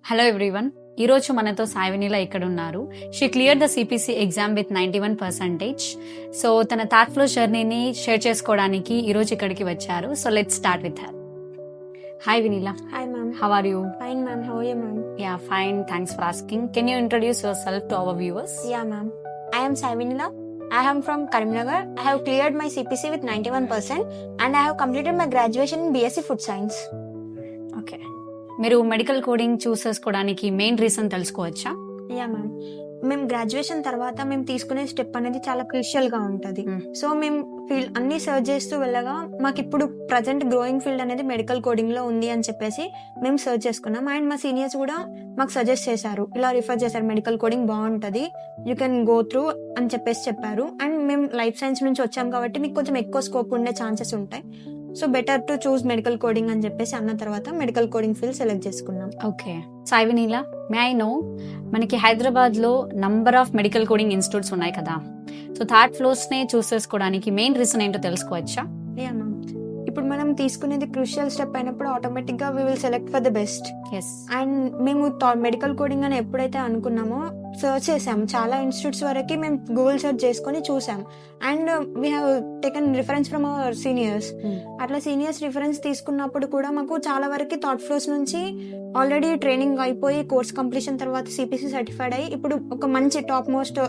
Hello everyone, ఈరోజు మనతో సాయి వెన్నెల ఇక్కడ ఉన్నారు. She clear the CPC exam with 91%. So తన థర్డ్ ఫ్లోర్ జర్నీని షేర్ చేసుకోవడానికి ఈరోజు ఇక్కడికి వచ్చారు. So let's start with her. Hi Vennela. Hi ma'am. How are you? Fine ma'am. How are you ma'am? Yeah fine, thanks for asking. Can you introduce yourself to our viewers? Yeah ma'am. I am Savinila. I am from Karimnagar. I have cleared my CPC with 91% and I have completed my graduation in BSc Food Science. Okay, మీరు medical coding చూస్ చేసుకోవడానికి main reason తెలుసుకోవచ్చా? Yeah ma'am. మేము graduation తర్వాత మేము తీసుకునే step అనేది చాలా crucial గా ఉంటది. సో మేము ఫీల్డ్ అన్ని సర్చ్ చేస్తూ వెళ్ళగా మాకు ఇప్పుడు ప్రజెంట్ గ్రోయింగ్ ఫీల్డ్ అనేది మెడికల్ కోడింగ్ లో ఉంది అని చెప్పేసి మేము సర్చ్ చేసుకున్నాం. అండ్ మా సీనియర్స్ కూడా మాకు సజెస్ట్ చేశారు, ఇలా రిఫర్ చేశారు, మెడికల్ కోడింగ్ బాగుంటది, యూ కెన్ గో త్రూ అని చెప్పేసి చెప్పారు. అండ్ మేము లైఫ్ సైన్స్ నుంచి వచ్చాం కాబట్టి మీకు కొంచెం ఎక్కువ స్కోప్ ఉండే ఛాన్సెస్ ఉంటాయి. So better to choose medical coding అని చెప్పేసి అన్న తర్వాత మెడికల్ కోడింగ్ ఫీల్డ్ సెలెక్ట్ చేసుకున్నాం. Okay, Sai Vennela, may I know, మనకి హైదరాబాద్ లో number of medical coding institutes ఉన్నాయి కదా, సో థర్డ్ ఫ్లోర్స్ నే చూస్ చేసుకోవడానికి మెయిన్ రీజన్ ఏంటో తెలుసుకోవచ్చా? ఇప్పుడు మనం తీసుకునేది క్రూషియల్ స్టెప్ అయినప్పుడు ఆటోమేటిక్ గా we will select for the best. Yes. And మేము మెడికల్ కోడింగ్ అని ఎప్పుడైతే అనుకున్నామో సర్చ్ చేసాం, చాలా ఇన్స్టిట్యూట్స్ వరకు మేము గూగుల్ సెర్చ్ చేసుకుని చూసాం. And we have taken reference from our seniors. అట్లా సీనియర్స్ రిఫరెన్స్ తీసుకున్నప్పుడు కూడా మాకు చాలా వరకు థాట్ ఫ్లోర్స్ నుంచి ఆల్రెడీ ట్రైనింగ్ అయిపోయి కోర్స్ కంప్లీషన్ తర్వాత సిపిసి సర్టిఫైడ్ అయ్యి ఇప్పుడు ఒక మంచి టాప్ మోస్ట్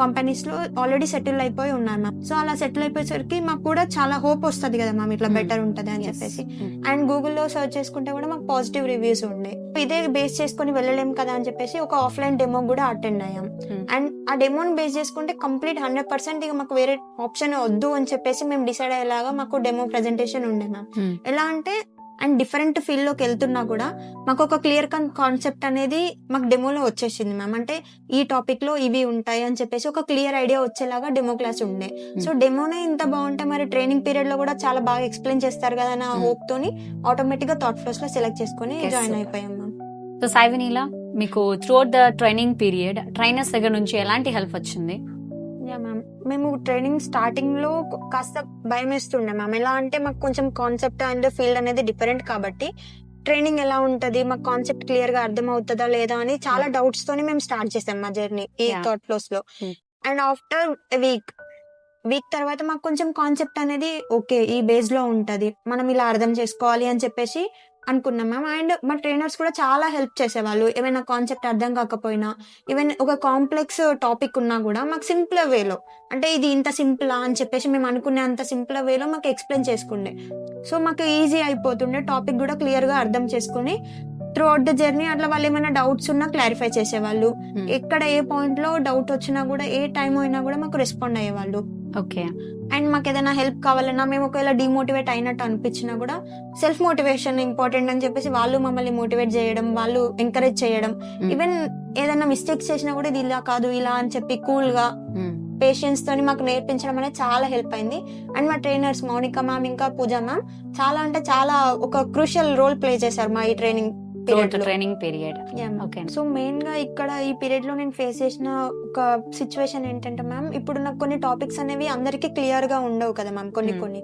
కంపెనీస్ లో ఆల్రెడీ సెటిల్ అయిపోయి ఉన్నారు మ్యామ్. సో అలా సెటిల్ అయిపోయేసరికి మాకు కూడా చాలా హోప్ వస్తుంది కదా మ్యామ్, ఇట్లా బెటర్ ఉంటది అని చెప్పేసి. అండ్ గూగుల్లో సర్చ్ చేసుకుంటే కూడా మాకు పాజిటివ్ రివ్యూస్ ఉండే. ఇదే బేస్ చేసుకుని వెళ్ళలేం కదా అని చెప్పేసి ఒక ఆఫ్లైన్ డెమో కూడా అటెండ్ అయ్యాం. అండ్ ఆ డెమోని బేస్ చేసుకుంటే కంప్లీట్ 100% ఇక మాకు వేరే ఆప్షన్ వద్దు అని చెప్పేసి మేము డిసైడ్ అయ్యేలాగా మాకు డెమో ప్రెజెంటేషన్ ఉండే మ్యామ్. ఎలా అంటే అండ్ డిఫరెంట్ ఫీల్డ్ లోకి వెళ్తున్నా కూడా మాకు ఒక క్లియర్ కాన్సెప్ట్ అనేది మాకు డెమోలో వచ్చేసింది మ్యామ్. అంటే ఈ టాపిక్ లో ఇవి ఉంటాయి అని చెప్పేసి ఒక క్లియర్ ఐడియా వచ్చేలాగా డెమో క్లాస్ ఉండే. సో డెమోనే ఇంత బాగుంటే మరి ట్రైనింగ్ పీరియడ్ లో కూడా చాలా బాగా ఎక్స్ప్లెయిన్ చేస్తారు కదా నా హోప్ తోని ఆటోమేటిక్ గా థాట్ ఫ్లోస్ లో సెలెక్ట్ చేసుకుని జాయిన్ అయిపోయాం మ్యామ్. సో సాయి వెన్నెల, మీకు throughout the training period trainers దగ్గర నుంచి ఎలాంటి హెల్ప్ వచ్చింది? యా మ్యామ్, మేము ట్రైనింగ్ స్టార్టింగ్ లో కాస్త భయం వేస్తుండే మ్యామ్. ఎలా అంటే మాకు కొంచెం కాన్సెప్ట్ అండ్ ఫీల్డ్ అనేది డిఫరెంట్ కాబట్టి ట్రైనింగ్ ఎలా ఉంటది, మాకు కాన్సెప్ట్ క్లియర్ గా అర్థం అవుతుందా లేదా అని చాలా డౌట్స్ తోని మేము స్టార్ట్ చేసాం మా జర్నీ ఈ థాట్ ఫ్లోస్ లో. అండ్ ఆఫ్టర్ వీక్ తర్వాత మాకు కొంచెం కాన్సెప్ట్ అనేది ఓకే ఈ బేస్ లో ఉంటది, మనం ఇలా అర్థం చేసుకోవాలి అని చెప్పేసి అనుకున్నాం మ్యామ్. అండ్ మా ట్రైనర్స్ కూడా చాలా హెల్ప్ చేసేవాళ్ళు. ఏమైనా కాన్సెప్ట్ అర్థం కాకపోయినా, ఈవెన్ ఒక కాంప్లెక్స్ టాపిక్ ఉన్నా కూడా మాకు సింపుల్ వేలో, అంటే ఇది ఇంత సింపులా అని చెప్పేసి మేము అనుకునే అంత సింపుల్ వేలో మాకు ఎక్స్ప్లెయిన్ చేసుకుండే. సో మాకు ఈజీ అయిపోతుండే, టాపిక్ కూడా క్లియర్ గా అర్థం చేసుకుని త్రూ అవుట్ ద జర్నీ అట్లా వాళ్ళు ఏమైనా డౌట్స్ ఉన్నా క్లారిఫై చేసేవాళ్ళు. ఎక్కడ ఏ పాయింట్ లో డౌట్ వచ్చినా కూడా ఏ టైం అయినా కూడా మాకు రెస్పాండ్ అయ్యేవాళ్ళు. ఓకే. అండ్ మాకు ఏదైనా హెల్ప్ కావాలన్నా, మేము ఒకవేళ డిమోటివేట్ అయినట్టు అనిపించినా కూడా సెల్ఫ్ మోటివేషన్ ఇంపార్టెంట్ అని చెప్పేసి వాళ్ళు మమ్మల్ని మోటివేట్ చేయడం, వాళ్ళు ఎంకరేజ్ చేయడం. ఈవెన్ ఏదైనా మిస్టేక్స్ చేసినా కూడా ఇది ఇలా కాదు ఇలా అని చెప్పి కూల్ గా పేషెన్స్ తోని మాకు నేర్పించడం అనేది చాలా హెల్ప్ అయింది. అండ్ మా ట్రైనర్స్ మౌనిక మ్యామ్ ఇంకా పూజ మ్యామ్ చాలా అంటే చాలా ఒక క్రూషియల్ రోల్ ప్లే చేశారు మా ఈ ట్రైనింగ్ పీరియడ్. సో మెయిన్ గా ఇక్కడ ఈ పీరియడ్ లో నేను ఫేస్ చేసిన ఒక సిచ్యువేషన్ ఏంటంటే మ్యామ్, ఇప్పుడు నాకు కొన్ని టాపిక్స్ అనేవి అందరికి క్లియర్ గా ఉండవు కదా మ్యామ్, కొన్ని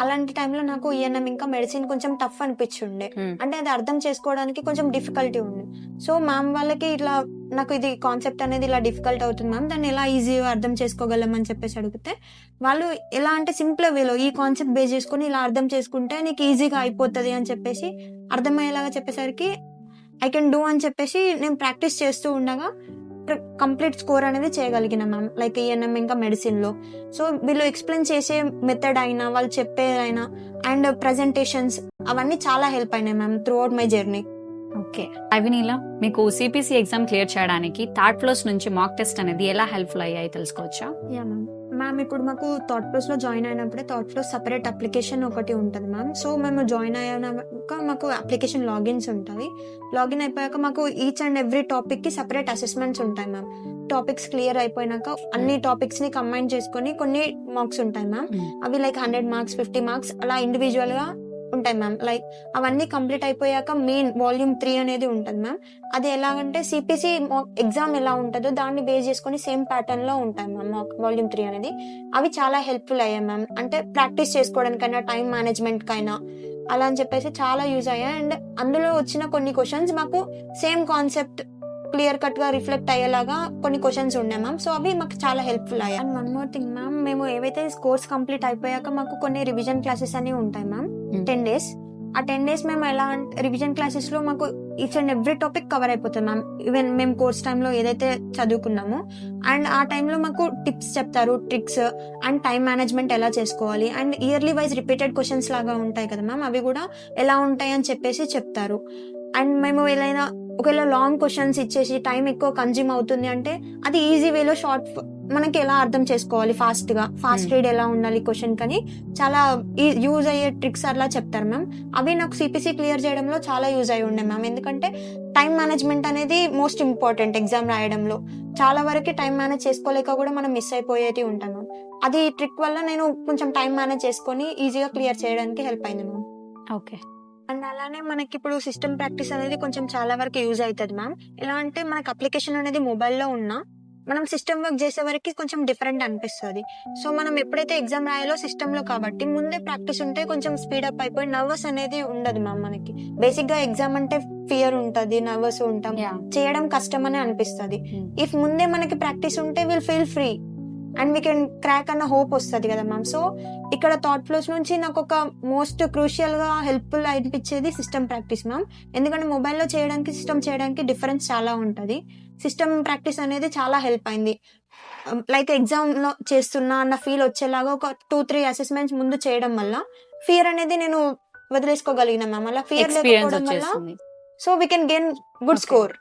అలాంటి టైంలో నాకు ఈఎన్ఎం ఇంకా మెడిసిన్ కొంచెం టఫ్ అనిపించుండే. అంటే అది అర్థం చేసుకోవడానికి కొంచెం డిఫికల్టీ ఉంది. సో మ్యామ్ వాళ్ళకి ఇట్లా నాకు ఇది కాన్సెప్ట్ అనేది ఇలా డిఫికల్ట్ అవుతుంది మ్యామ్, దాన్ని ఎలా ఈజీగా అర్థం చేసుకోగలం అని చెప్పేసి అడిగితే వాళ్ళు ఎలా అంటే సింపుల్ వేలో ఈ కాన్సెప్ట్ బేస్ చేసుకుని ఇలా అర్థం చేసుకుంటే నీకు ఈజీగా అయిపోతుంది అని చెప్పేసి అర్థమయ్యేలాగా చెప్పేసరికి ఐ కెన్ డూ అని చెప్పేసి నేను ప్రాక్టీస్ చేస్తూ ఉండగా కంప్లీట్ స్కోర్ అనేది చేయగలిగిన మ్యామ్, లైక్ ఈఎన్ఎం ఇంకా మెడిసిన్ లో. సో వీళ్ళు ఎక్స్ప్లెయిన్ చేసే మెథడ్ అయినా, వాళ్ళు చెప్పేదైనా అండ్ ప్రెజెంటేషన్స్ అవన్నీ చాలా హెల్ప్ అయినాయి ma'am throughout my journey. Okay, Avineela, మీకు సిపిసి ఎగ్జామ్ క్లియర్ చేయడానికి థర్డ్ ఫ్లోర్స్ నుంచి మాక్ టెస్ట్ అనేది ఎలా హెల్ప్ఫుల్ అయ్యాయి తెలుసుకోవచ్చా? యా మ్యామ్, ఇప్పుడు మాకు థాట్ ఫ్లోస్ లో జాయిన్ అయినప్పుడే థాట్ ఫ్లోస్ సెపరేట్ అప్లికేషన్ ఒకటి ఉంటుంది మ్యామ్. సో మేము జాయిన్ అయ్యాక మాకు అప్లికేషన్ లాగిన్స్ ఉంటాయి. లాగిన్ అయిపోయాక మాకు ఈచ్ అండ్ ఎవ్రీ టాపిక్ కి సెపరేట్ అసెస్మెంట్స్ ఉంటాయి మ్యామ్. టాపిక్స్ క్లియర్ అయిపోయినాక అన్ని టాపిక్స్ ని కంబైన్ చేసుకుని కొన్ని మార్క్స్ ఉంటాయి మ్యామ్. అవి లైక్ 100 మార్క్స్ 50 మార్క్స్ అలా ఇండివిజువల్ గా ఉంటాయి మ్యామ్. లైక్ అవన్నీ కంప్లీట్ అయిపోయాక మెయిన్ వాల్యూమ్ 3 అనేది ఉంటుంది మ్యామ్. అది ఎలాగంటే సిపిసి ఎగ్జామ్ ఎలా ఉంటుందో దాన్ని బేస్ చేసుకుని సేమ్ ప్యాటర్న్ లో ఉంటాయి మ్యామ్ వాల్యూమ్ 3 అనేది. అవి చాలా హెల్ప్ఫుల్ అయ్యాయి మ్యామ్. అంటే ప్రాక్టీస్ చేసుకోవడానికైనా, టైం మేనేజ్మెంట్ కైనా, అలా అని చెప్పేసి చాలా యూజ్ అయ్యాయి. అండ్ అందులో వచ్చిన కొన్ని క్వశ్చన్స్ మాకు సేమ్ కాన్సెప్ట్ క్లియర్ కట్ గా రిఫ్లెక్ట్ అయ్యేలాగా కొన్ని క్వశ్చన్స్ ఉన్నాయి మ్యామ్. సో అవి మాకు చాలా హెల్ప్ఫుల్ అయ్యాయి. And one more thing ma'am, మేము ఏవైతే కోర్స్ కంప్లీట్ అయిపోయాక మాకు కొన్ని రివిజన్ క్లాసెస్ అని ఉంటాయి మ్యామ్. 10 days. ఆ 10 days మేము ఎలా అంటే రివిజన్ క్లాసెస్ లో మాకు each and every topic cover అయిపోతుంది మ్యామ్. ఈవెన్ మేము కోర్స్ టైంలో ఏదైతే చదువుకున్నామో అండ్ ఆ టైంలో మాకు టిప్స్ చెప్తారు, ట్రిక్స్ అండ్ టైం మేనేజ్మెంట్ ఎలా చేసుకోవాలి. And yearly wise repeated questions లాగా ఉంటాయి కదా మ్యామ్, అవి కూడా ఎలా ఉంటాయి అని చెప్పేసి చెప్తారు. అండ్ మేము ఒకవేళ లాంగ్ క్వశ్చన్స్ ఇచ్చేసి టైం ఎక్కువ కన్జ్యూమ్ అవుతుంది అంటే అది ఈజీ వేలో షార్ట్ మనకి ఎలా అర్థం చేసుకోవాలి, ఫాస్ట్ రీడ్ ఎలా ఉండాలి క్వశ్చన్ కని చాలా యూజ్ అయ్యే ట్రిక్స్ అలా చెప్తారు మ్యామ్. అవి నాకు సిపిసి క్లియర్ చేయడంలో చాలా యూజ్ అయి ఉండే మ్యామ్. ఎందుకంటే టైం మేనేజ్మెంట్ అనేది మోస్ట్ ఇంపార్టెంట్ ఎగ్జామ్ రాయడంలో. చాలా వరకు టైం మేనేజ్ చేసుకోలేక కూడా మనం మిస్ అయిపోయేది ఉంటాం మ్యామ్. అది ట్రిక్ వల్ల నేను కొంచెం టైం మేనేజ్ చేసుకొని ఈజీగా క్లియర్ చేయడానికి హెల్ప్ అయింది మ్యామ్. ఓకే. అండ్ అలానే మనకి ఇప్పుడు సిస్టమ్ ప్రాక్టీస్ అనేది కొంచెం చాలా వరకు యూజ్ అవుతుంది మ్యామ్. ఎలా అంటే మనకి అప్లికేషన్ అనేది మొబైల్లో ఉన్నా మనం సిస్టమ్ వర్క్ చేసే వరకు కొంచెం డిఫరెంట్ అనిపిస్తుంది. సో మనం ఎప్పుడైతే ఎగ్జామ్ రాయాలో సిస్టమ్ లో కాబట్టి ముందే ప్రాక్టీస్ ఉంటే కొంచెం స్పీడప్ అయిపోయి నర్వస్ అనేది ఉండదు మ్యామ్. మనకి బేసిక్ గా ఎగ్జామ్ అంటే ఫియర్ ఉంటది, నర్వస్ ఉంటాం, చేయడం కష్టం అని అనిపిస్తుంది. ఇఫ్ ముందే మనకి ప్రాక్టీస్ ఉంటే will feel free and we can crack అన్న హోప్ వస్తుంది కదా మ్యామ్. సో ఇక్కడ థాట్ ఫ్లోస్ నుంచి నాకు ఒక మోస్ట్ క్రూషియల్ గా హెల్ప్ఫుల్ అనిపించేది సిస్టమ్ ప్రాక్టీస్ మ్యామ్. ఎందుకంటే మొబైల్లో చేయడానికి సిస్టమ్ చేయడానికి డిఫరెన్స్ చాలా ఉంటది. సిస్టమ్ ప్రాక్టీస్ అనేది చాలా హెల్ప్ అయింది. లైక్ ఎగ్జామ్ లో చేస్తున్నా అన్న ఫీల్ వచ్చేలాగా ఒక 2-3 అసెస్మెంట్స్ ముందు చేయడం వల్ల ఫియర్ అనేది నేను వదిలేసుకోగలిగిన మ్యామ్. అలా ఫియర్ లేకపోవడం వల్ల so we can gain good score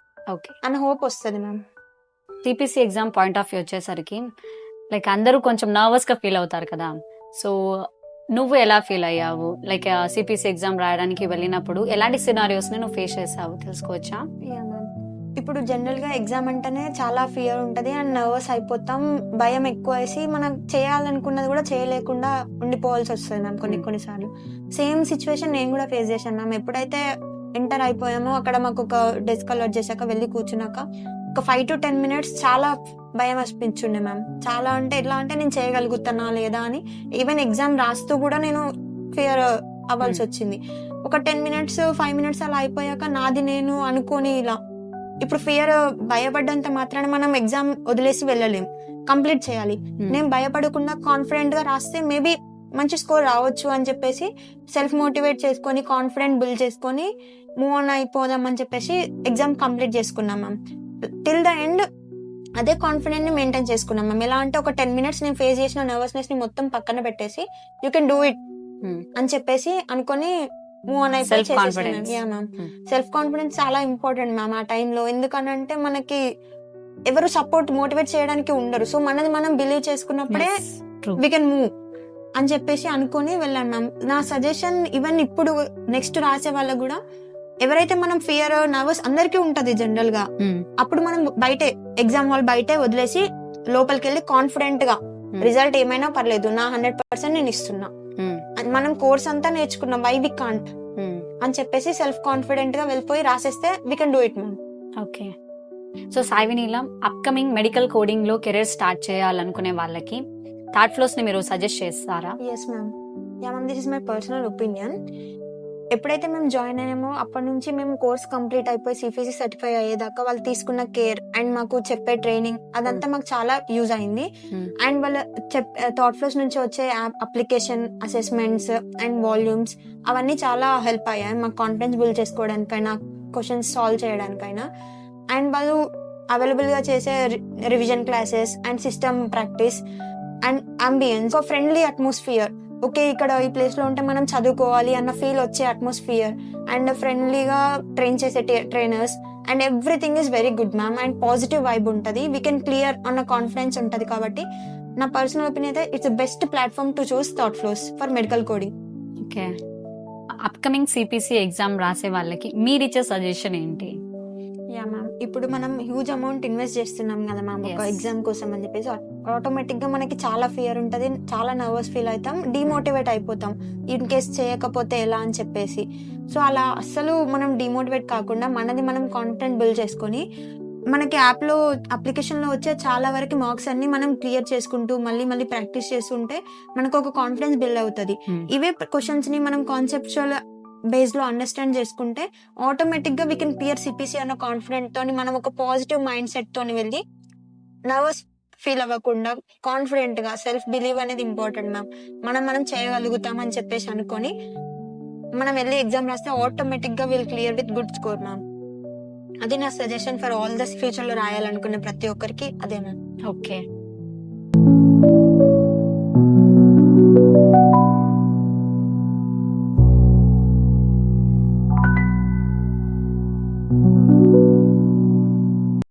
అన్న హోప్ వస్తుంది ma'am. CPC exam point of view వచ్చేసరికి లైక్ అందరూ కొంచెం నర్వస్ గా ఫీల్ అవుతారు కదా. సో నువ్వు ఎలా ఫీల్ అయ్యావు? లైక్ సిపిసి ఎగ్జామ్ రాయడానికి వెళ్ళినప్పుడు ఎలాంటి సినారియోస్ ని నువ్వు ఫేస్ చేసావు తెలుసుకోవచ్చా? ఇప్పుడు జనరల్ గా ఎగ్జామ్ అంటేనే చాలా ఫియర్ ఉంటది అండ్ నర్వస్ అయిపోతాం, భయం ఎక్కువ వేసి మనం చేయాలనుకున్నది కూడా చేయలేకుండా ఉండిపోవాల్సి వస్తుంది మ్యామ్ కొన్నిసార్లు. సేమ్ సిచ్యువేషన్ నేను కూడా ఫేస్ చేశాను మ్యామ్. ఎప్పుడైతే ఎంటర్ అయిపోయామో అక్కడ మాకు ఒక డెస్క్ అలాట్ చేశాక వెళ్ళి కూర్చున్నాక ఒక 5 to 10 minutes చాలా భయం అనిపించుండే మ్యామ్. చాలా అంటే ఎట్లా అంటే నేను చేయగలుగుతానా లేదా అని. ఈవెన్ ఎగ్జామ్ రాస్తూ కూడా నేను ఫియర్ అవ్వాల్సి వచ్చింది. ఒక 10 minutes 5 minutes అలా అయిపోయాక నాది నేను అనుకోని ఇలా ఇప్పుడు ఫియర్ భయపడ్డంత మాత్రాన మనం ఎగ్జామ్ వదిలేసి వెళ్ళలేం, కంప్లీట్ చేయాలి. నేను భయపడకుండా కాన్ఫిడెంట్ గా రాస్తే మేబీ మంచి స్కోర్ రావచ్చు అని చెప్పేసి సెల్ఫ్ మోటివేట్ చేసుకొని కాన్ఫిడెంట్ బిల్డ్ చేసుకొని మూవ్ ఆన్ అయిపోదాం అని చెప్పేసి ఎగ్జామ్ కంప్లీట్ చేసుకున్నాం మ్యామ్. టిల్ ద ఎండ్ అదే కాన్ఫిడెంట్ ని మెయింటైన్ చేసుకున్నాం మ్యామ్. ఎలా అంటే ఒక 10 minutes నేను ఫేస్ చేసిన నర్వస్నెస్ ని మొత్తం పక్కన పెట్టేసి యూ కెన్ డూ ఇట్ అని చెప్పేసి అనుకొని మూవ్ ఆన్ అయిపోయి సెల్ఫ్ కాన్ఫిడెన్స్ చాలా ఇంపార్టెంట్ మ్యామ్ ఆ టైంలో. ఎందుకనంటే మనకి ఎవరు సపోర్ట్ మోటివేట్ చేయడానికి ఉండరు. సో మనది మనం బిలీవ్ చేసుకున్నప్పుడే వీ కెన్ మూవ్ అని చెప్పేసి అనుకొని వెళ్ళాను మ్యామ్. నా సజెషన్ ఈవెన్ ఇప్పుడు నెక్స్ట్ రాసే వాళ్ళకు కూడా ఎవరైతే మనం ఫియర్ నర్వస్ అందరికీ ఉంటది జనరల్ గా, అప్పుడు మనం బయటే ఎగ్జామ్ హాల్ బయటే వదిలేసి లోపలికి వెళ్ళి కాన్ఫిడెంట్ గా రిజల్ట్ ఏమైనా పర్లేదు నా 100% నేను ఇస్తున్నా, మనం కోర్స్ అంతా నేర్చుకున్నాం, వై వి కాంట్ అని చెప్పేసి సెల్ఫ్ కాన్ఫిడెంట్ గా వెళ్ళిపోయి రాసేస్తే we can do it ma'am. Okay. So Sai Neelam, upcoming medical coding లో కెరీర్ స్టార్ట్ చేయాలనుకునే వాళ్ళకి థాట్ ఫ్లోస్ ని మీరు సజెస్ట్ చేస్తారా? Yes ma'am. Ya ma'am, this is my personal opinion. ఎప్పుడైతే మేము జాయిన్ అయ్యామో అప్పటి నుంచి మేము కోర్స్ కంప్లీట్ అయిపోయి సిపిసి సర్టిఫై అయ్యేదాకా వాళ్ళు తీసుకున్న కేర్ అండ్ మాకు చెప్పే ట్రైనింగ్ అదంతా మాకు చాలా యూజ్ అయింది. అండ్ వాళ్ళ థాట్ ఫ్లోస్ నుంచి వచ్చే అప్లికేషన్, అసెస్మెంట్స్ అండ్ వాల్యూమ్స్ అవన్నీ చాలా హెల్ప్ అయ్యాయి మాకు కాన్ఫిడెన్స్ బిల్డ్ చేసుకోవడానికైనా, క్వశ్చన్స్ సాల్వ్ చేయడానికైనా. అండ్ వాళ్ళు అవైలబుల్ గా చేసే revision classes and system practice and ambience, friendly atmosphere. Okay, ఇక్కడ ఈ ప్లేస్ లో ఉంటే మనం చదువుకోవాలి అన్న ఫీల్ వచ్చే అట్మాస్ఫియర్ అండ్ ఫ్రెండ్లీగా ట్రైన్ చేసే trainers and everything is very good ma'am. And positive vibe ఉంటుంది, వీ కెన్ క్లియర్ అన్న కాన్ఫిడెన్స్ ఉంటుంది. కాబట్టి నా పర్సనల్ ఒపీనియన్ అయితే it's best platform to choose thought flows for medical coding. Okay. Upcoming CPC exam రాసే వాళ్ళకి మీరిచ్చే సజెషన్ ఏంటి? యా మ్యామ్, ఇప్పుడు మనం హ్యూజ్ అమౌంట్ ఇన్వెస్ట్ చేస్తున్నాం కదా మ్యామ్ ఒక ఎగ్జామ్ కోసం అని చెప్పేసి ఆటోమేటిక్ గా మనకి చాలా ఫియర్ ఉంటది, చాలా నర్వస్ ఫీల్ అవుతాం, డిమోటివేట్ అయిపోతాం ఇన్ కేస్ చేయకపోతే ఎలా అని చెప్పేసి. సో అలా అస్సలు మనం డిమోటివేట్ కాకుండా మనది మనం కాన్ఫిడెంట్ బిల్డ్ చేసుకొని మనకి యాప్ లో అప్లికేషన్ లో వచ్చే చాలా వరకు మార్క్స్ అన్ని మనం క్లియర్ చేసుకుంటూ మళ్ళీ ప్రాక్టీస్ చేస్తుంటే మనకు ఒక కాన్ఫిడెన్స్ బిల్డ్ అవుతుంది. ఇవే క్వశ్చన్స్ ని మనం కాన్సెప్చువల్ బేస్ లో అండర్స్టాండ్ చేసుకుంటే ఆటోమేటిక్ గా వీ కెన్ క్లియర్ సిపిసి అన్న కాన్ఫిడెంట్ తోని మనం ఒక పాజిటివ్ మైండ్ సెట్ తోని వెళ్ళి నర్వస్ ఫీల్ అవ్వకుండా కాన్ఫిడెంట్ గా సెల్ఫ్ బిలీవ్ అనేది ఇంపార్టెంట్ మ్యామ్. మనం చేయగలుగుతాం అని చెప్పేసి అనుకొని మనం వెళ్ళి ఎగ్జామ్ రాస్తే ఆటోమేటిక్ గా will clear with good score ma'am. అది నా suggestion for all the future లో రాయాలనుకునే ప్రతి ఒక్కరికి అదే మ్యామ్. ఓకే.